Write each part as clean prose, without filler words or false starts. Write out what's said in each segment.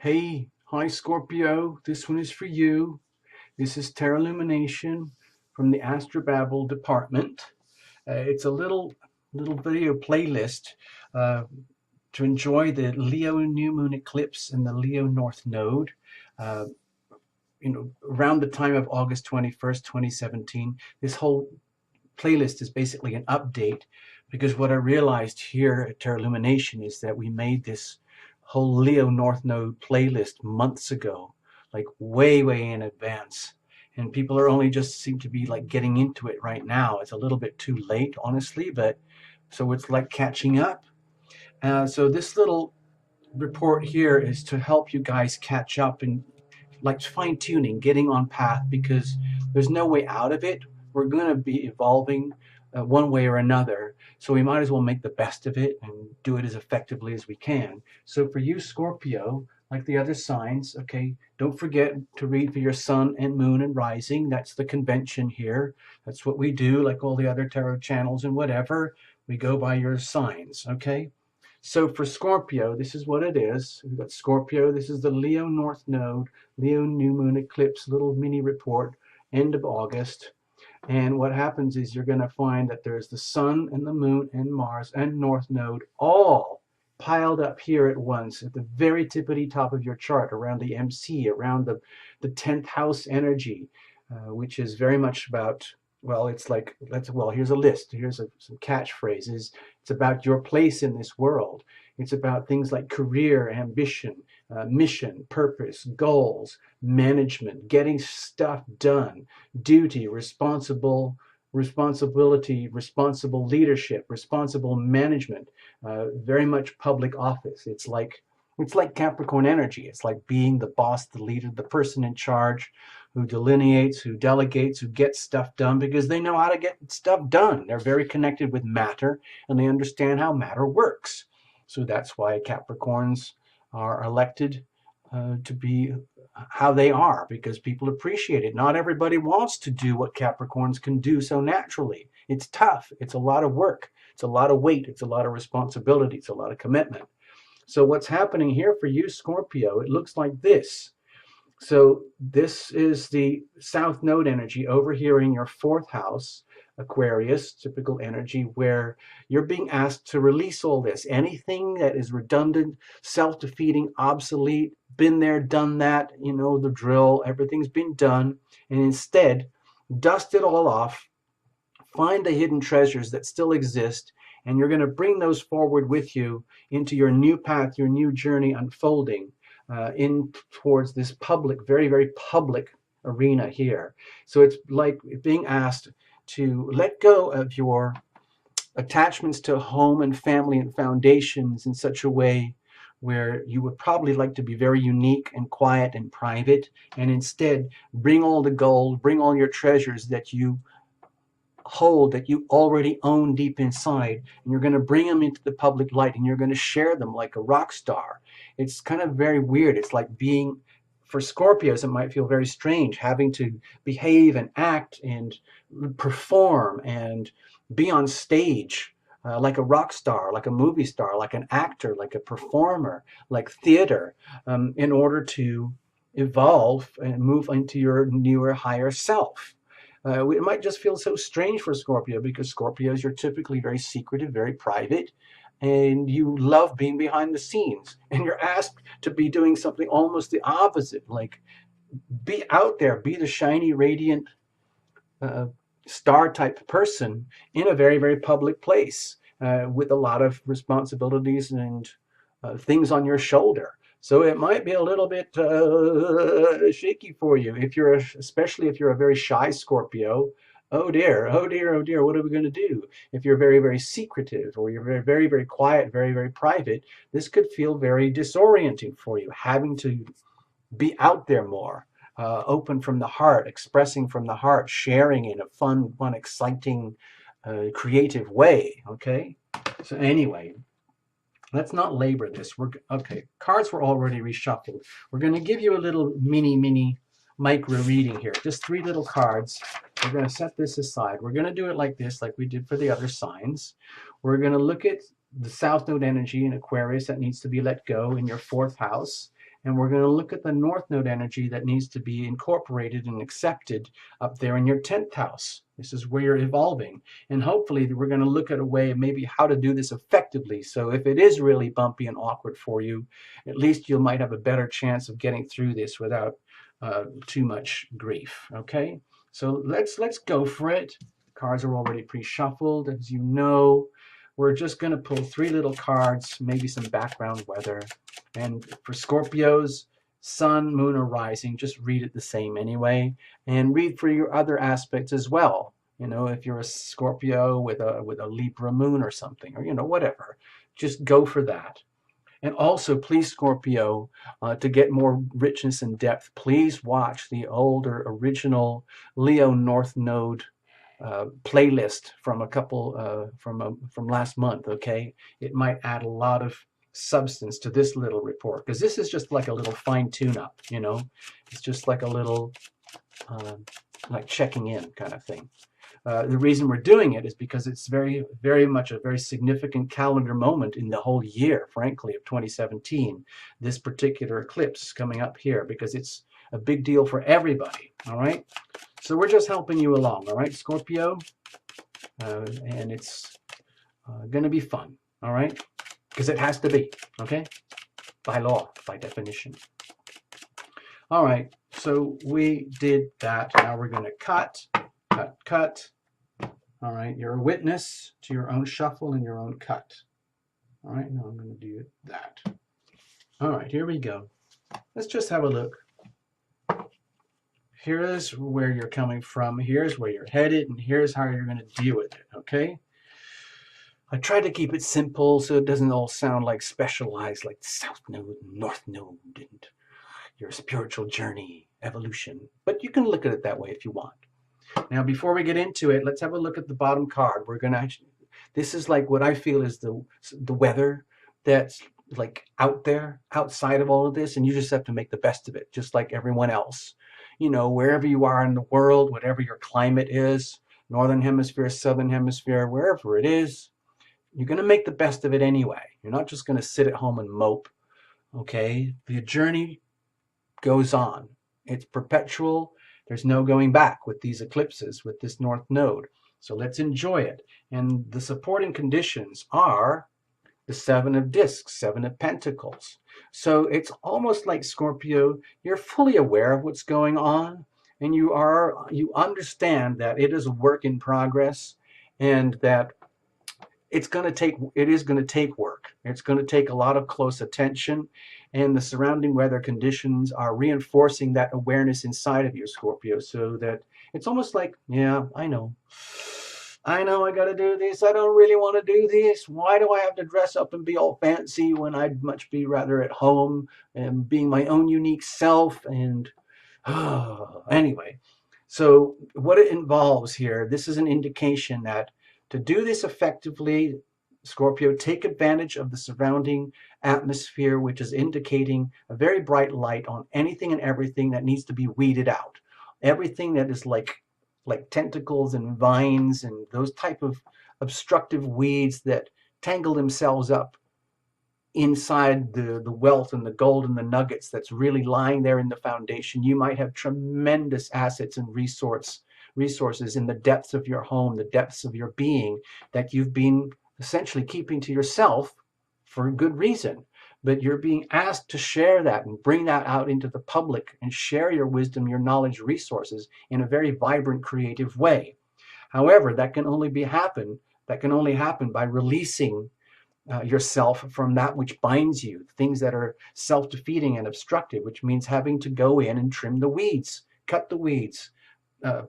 Hey, hi Scorpio, this one is for you. This is Terra Lumination from the Astrobabble department. It's a little video playlist uh, to enjoy the Leo new moon eclipse and the Leo North Node. Uh, Around the time of August 21st, 2017, this whole playlist is basically an update because what I realized here at Terra Illumination is that we made this whole Leo North Node playlist months ago, like way in advance. And people are only just seem to be like getting into it right now. It's a little bit too late, honestly, but so it's like catching up. So this little report here is to help you guys catch up and like fine tuning, getting on path because there's no way out of it. We're going to be evolving one way or another. So we might as well make the best of it and do it as effectively as we can. So for you, Scorpio, like the other signs, okay, don't forget to read for your sun and moon and rising. That's the convention here. That's what we do, like all the other tarot channels and whatever. We go by your signs, okay? So for Scorpio, this is what it is. We've got Scorpio. This is the Leo North Node, Leo New Moon Eclipse, little mini report, end of August. And what happens is you're going to find that there's the Sun and the Moon and Mars and North Node all piled up here at once at the very tippity top of your chart around the MC, around the 10th house energy, which is very much about, well, it's like, here's a list. Here's some catchphrases. It's about your place in this world. It's about things like career, ambition, mission, purpose, goals, management, getting stuff done, duty, responsibility, responsible leadership, responsible management, very much public office. It's like Capricorn energy. It's like being the boss, the leader, the person in charge who delineates, who delegates, who gets stuff done because they know how to get stuff done. They're very connected with matter and they understand how matter works. So that's why Capricorns are elected to be how they are, because people appreciate it. Not everybody wants to do what Capricorns can do so naturally. It's tough. It's a lot of work. It's a lot of weight. It's a lot of responsibility. It's a lot of commitment. So what's happening here for you, Scorpio, it looks like this. So this is the South Node energy over here in your fourth house, Aquarius, typical energy, where you're being asked to release all this. Anything that is redundant, self-defeating, obsolete, been there, done that, you know, the drill, everything's been done. And instead, dust it all off, find the hidden treasures that still exist, and you're going to bring those forward with you into your new path, your new journey unfolding in towards this public, very public arena here. So it's like being asked to let go of your attachments to home and family and foundations in such a way where you would probably like to be very unique and quiet and private, and instead bring all the gold, bring all your treasures that you hold, that you already own deep inside, and you're going to bring them into the public light and you're going to share them like a rock star. It's kind of very weird. It's like being, for Scorpios, it might feel very strange having to behave and act and perform and be on stage like a rock star, like a movie star, like an actor, like a performer, like theater, in order to evolve and move into your newer, higher self. It might just feel so strange for Scorpio because Scorpios, you're typically very secretive, very private, and you love being behind the scenes. And you're asked to be doing something almost the opposite, like be out there, be the shiny, radiant star type person in a very public place with a lot of responsibilities and things on your shoulder. So it might be a little bit shaky for you if you're, especially if you're a very shy Scorpio. Oh dear, oh dear, oh dear, what are we going to do? If you're very secretive, or you're very quiet, very private, this could feel very disorienting for you, having to be out there more, open from the heart, expressing from the heart, sharing in a fun, exciting, creative way, okay? So anyway, let's not labor this. Okay, cards were already reshuffled. We're going to give you a little mini micro reading here. Just 3 little cards. We're going to set this aside. We're going to do it like this, like we did for the other signs. We're going to look at the South Node energy in Aquarius that needs to be let go in your 4th house. And we're going to look at the North Node energy that needs to be incorporated and accepted up there in your 10th house. This is where you're evolving. And hopefully we're going to look at a way of maybe how to do this effectively. So if it is really bumpy and awkward for you, at least you might have a better chance of getting through this without too much grief. Okay, so let's go for it. Cards are already pre-shuffled, as you know. We're just going to pull 3 little cards, maybe some background weather. And for Scorpios, Sun, Moon, or Rising, just read it the same anyway. And read for your other aspects as well. You know, if you're a Scorpio with a Libra Moon or something, or, you know, whatever. Just go for that. And also, please, Scorpio, to get more richness and depth, please watch the older original Leo North Node playlist from a couple from last month. Okay, it might add a lot of substance to this little report, because this is just like a little fine tune up, you know. It's just like a little like checking in kind of thing. The reason we're doing it is because it's very much a very significant calendar moment in the whole year, frankly, of 2017, this particular eclipse coming up here, because it's a big deal for everybody. All right, so we're just helping you along. All right, Scorpio, and it's going to be fun. All right, because it has to be, okay, by law, by definition. All right, so we did that. Now we're going to cut. All right, you're a witness to your own shuffle and your own cut. All right, now I'm going to do that. All right, here we go. Let's just have a look. Here's where you're coming from. Here's where you're headed, and here's how you're going to deal with it, okay? I try to keep it simple so it doesn't all sound like specialized, like the South Node and North Node and your spiritual journey, evolution. But you can look at it that way if you want. Now, before we get into it, let's have a look at the bottom card. We're going to actually, this is like what I feel is the weather that's like out there, outside of all of this, and you just have to make the best of it, just like everyone else. You know, wherever you are in the world, whatever your climate is, Northern Hemisphere, Southern Hemisphere, wherever it is, you're going to make the best of it anyway. You're not just going to sit at home and mope, okay? The journey goes on. It's perpetual. There's no going back with these eclipses, with this North Node. So let's enjoy it. And the supporting conditions are the 7 of Discs, 7 of Pentacles. So it's almost like, Scorpio, you're fully aware of what's going on, and you understand that it is a work in progress, and that it is going to take work. It's going to take a lot of close attention, and the surrounding weather conditions are reinforcing that awareness inside of you, Scorpio, so that it's almost like, yeah, I know I got to do this. I don't really want to do this. Why do I have to dress up and be all fancy when I'd much be rather at home and being my own unique self? And anyway, so what it involves here, this is an indication that to do this effectively, Scorpio, take advantage of the surrounding atmosphere, which is indicating a very bright light on anything and everything that needs to be weeded out. Everything that is like tentacles and vines and those type of obstructive weeds that tangle themselves up inside the wealth and the gold and the nuggets that's really lying there in the foundation. You might have tremendous assets and resources in the depths of your home, the depths of your being, that you've been essentially keeping to yourself for a good reason. But you're being asked to share that and bring that out into the public and share your wisdom, your knowledge, resources in a very vibrant, creative way. However, that can only happen by releasing yourself from that which binds you, things that are self-defeating and obstructive, which means having to go in and trim the weeds, cut the weeds,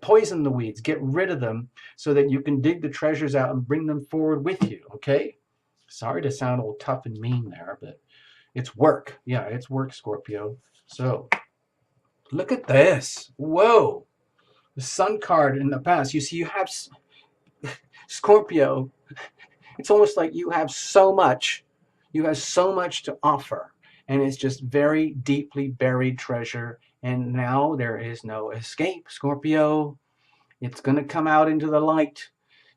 poison the weeds, get rid of them so that you can dig the treasures out and bring them forward with you, okay? Sorry to sound all tough and mean there, but it's work. Yeah, it's work, Scorpio. So look at this. Whoa. The Sun card in the past. You see, you have Scorpio. It's almost like you have so much. You have so much to offer. And it's just very deeply buried treasure. And now there is no escape, Scorpio. It's going to come out into the light.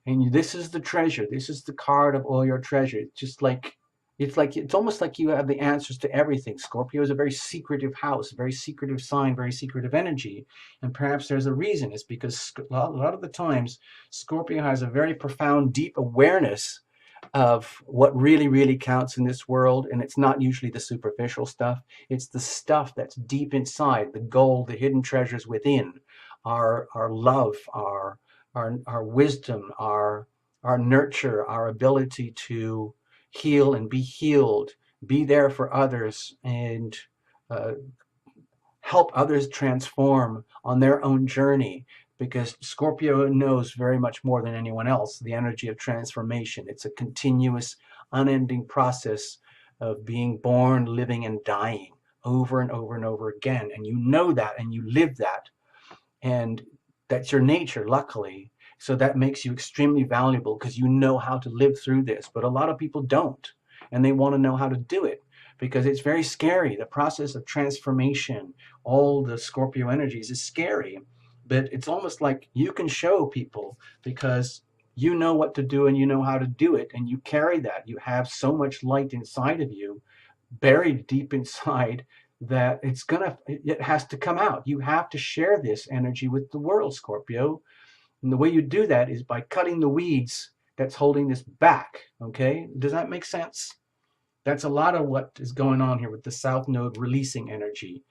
And this is the treasure. This is the card of all your treasure. It's just like It's almost like you have the answers to everything. Scorpio is a very secretive house, very secretive sign, very secretive energy, and perhaps there's a reason. It's because a lot of the times Scorpio has a very profound, deep awareness of what really counts in this world, and it's not usually the superficial stuff. It's the stuff that's deep inside, the gold, the hidden treasures within, our love, our wisdom, our nurture, our ability to heal and be healed, be there for others, and uh, help others transform on their own journey, because Scorpio knows very much more than anyone else the energy of transformation. It's a continuous, unending process of being born, living, and dying over and over and over again. And you know that and you live that. And that's your nature, luckily. So that makes you extremely valuable because you know how to live through this. But a lot of people don't, and they want to know how to do it because it's very scary. The process of transformation, all the Scorpio energies, is scary. But it's almost like you can show people because you know what to do and you know how to do it, and you carry that. You have so much light inside of you, buried deep inside, that it has to come out. You have to share this energy with the world, Scorpio. And the way you do that is by cutting the weeds that's holding this back. Okay? Does that make sense? That's a lot of what is going on here with the South Node releasing energy.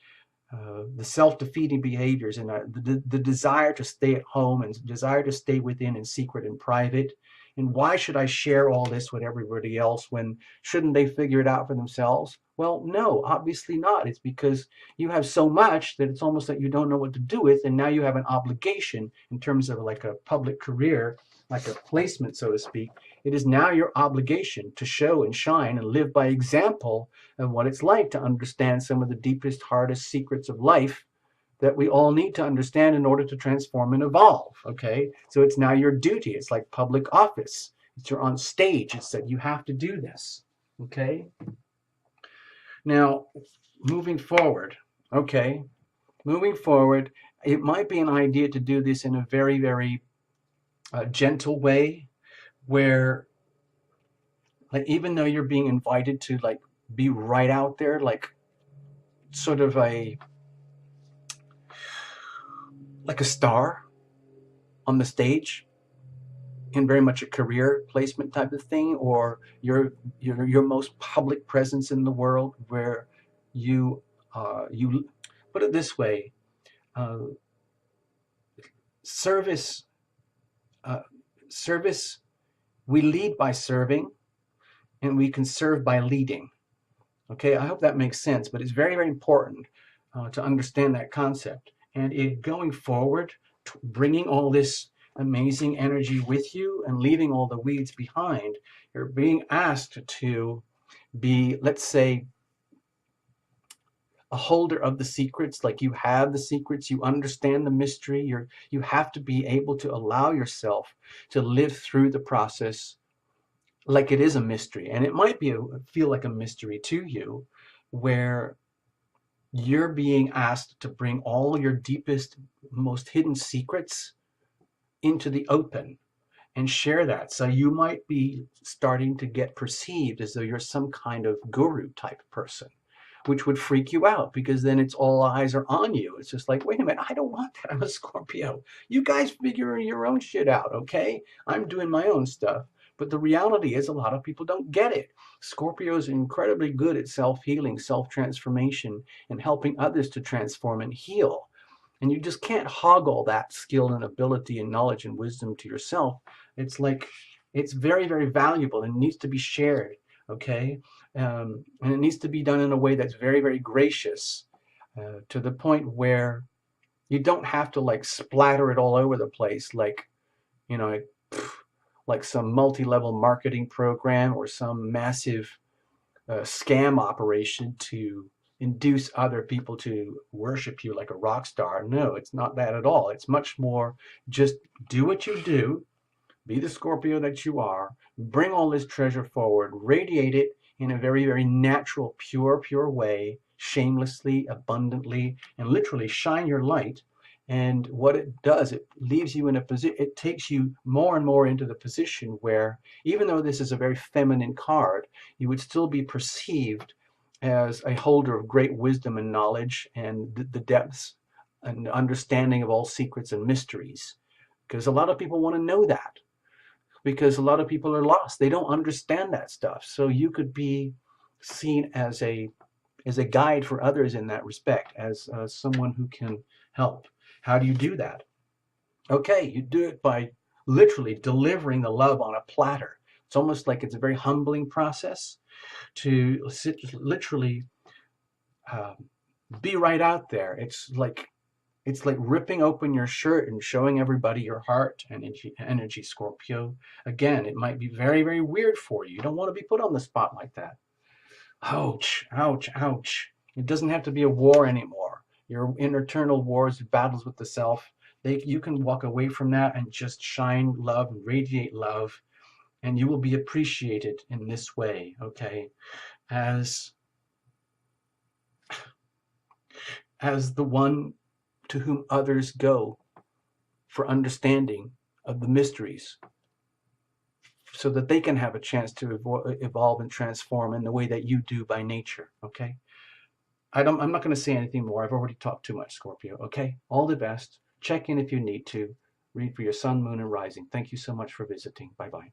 The self-defeating behaviors and the desire to stay at home and desire to stay within in secret and private. And why should I share all this with everybody else when shouldn't they figure it out for themselves? Well, no, obviously not. It's because you have so much that it's almost like you don't know what to do with, and now you have an obligation in terms of like a public career, like a placement, so to speak. It is now your obligation to show and shine and live by example of what it's like to understand some of the deepest, hardest secrets of life that we all need to understand in order to transform and evolve. Okay, so it's now your duty. It's like public office. You're on stage. It's that you have to do this. Okay, now moving forward. Okay, moving forward, it might be an idea to do this in a very gentle way, where like even though you're being invited to like be right out there, like sort of like a star on the stage in very much a career placement type of thing, or your most public presence in the world, where you put it this way, uh, service service, we lead by serving and we can serve by leading. Okay, I hope that makes sense, but it's very important to understand that concept. And going forward, bringing all this amazing energy with you and leaving all the weeds behind, you're being asked to be, let's say, a holder of the secrets. Like you have the secrets, you understand the mystery. You have to be able to allow yourself to live through the process like it is a mystery. And it might feel like a mystery to you, where you're being asked to bring all your deepest, most hidden secrets into the open and share that. So you might be starting to get perceived as though you're some kind of guru type person, which would freak you out, because then it's all eyes are on you. It's just like, wait a minute, I don't want that. I'm a Scorpio. You guys figure your own shit out, okay? I'm doing my own stuff. But the reality is a lot of people don't get it. Scorpios are incredibly good at self-healing, self-transformation, and helping others to transform and heal. And you just can't hog all that skill and ability and knowledge and wisdom to yourself. It's like, it's very valuable and needs to be shared, okay? And it needs to be done in a way that's very gracious, to the point where you don't have to like splatter it all over the place, like, you know, like some multi-level marketing program or some massive scam operation to induce other people to worship you like a rock star. No, it's not that at all. It's much more just do what you do, be the Scorpio that you are, bring all this treasure forward, radiate it in a very natural, pure way, shamelessly, abundantly, and literally shine your light. And what it does, it leaves you in a position, it takes you more and more into the position where, even though this is a very feminine card, you would still be perceived as a holder of great wisdom and knowledge and the depths and understanding of all secrets and mysteries. Because a lot of people want to know that, because a lot of people are lost. They don't understand that stuff. So you could be seen as a guide for others in that respect, as someone who can help. How do you do that? Okay, you do it by literally delivering the love on a platter. It's almost like it's a very humbling process to literally be right out there. It's like ripping open your shirt and showing everybody your heart and energy, Scorpio. Again, it might be very, very weird for you. You don't want to be put on the spot like that. Ouch, ouch, ouch. It doesn't have to be a war anymore. Your internal wars, battles with the self, you can walk away from that and just shine love and radiate love, and you will be appreciated in this way, okay? As the one to whom others go for understanding of the mysteries, so that they can have a chance to evolve and transform in the way that you do by nature, okay? I'm not going to say anything more. I've already talked too much, Scorpio, okay? All the best. Check in if you need to. Read for your sun, moon, and rising. Thank you so much for visiting. Bye-bye.